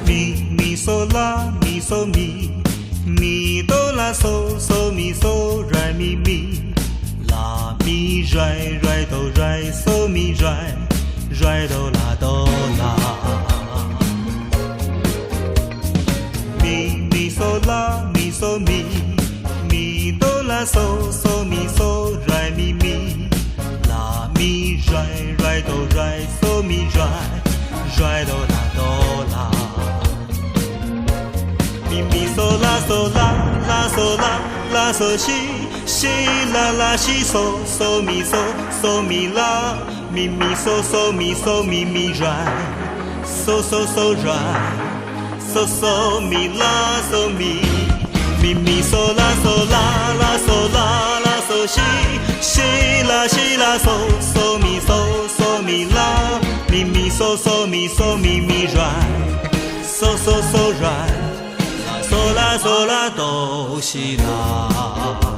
咪嗦啦咪嗦咪，咪哆啦嗦嗦咪嗦来咪咪，啦咪来来哆来嗦咪来，来哆啦哆啦。咪嗦啦咪嗦咪，咪哆啦嗦嗦咪嗦来咪咪，啦咪来来哆来嗦咪来，来哆啦哆啦。咪咪嗦啦嗦啦啦嗦啦啦嗦西，西啦啦西嗦嗦咪嗦嗦咪啦，咪咪嗦嗦咪嗦咪咪来，嗦嗦嗦来。嗦嗦咪啦嗦咪，咪咪嗦啦嗦啦啦嗦啦啦嗦西，西啦西啦嗦嗦咪嗦嗦咪啦，咪咪嗦嗦咪嗦咪咪来，嗦嗦嗦来，啦嗦啦嗦啦哆西啦。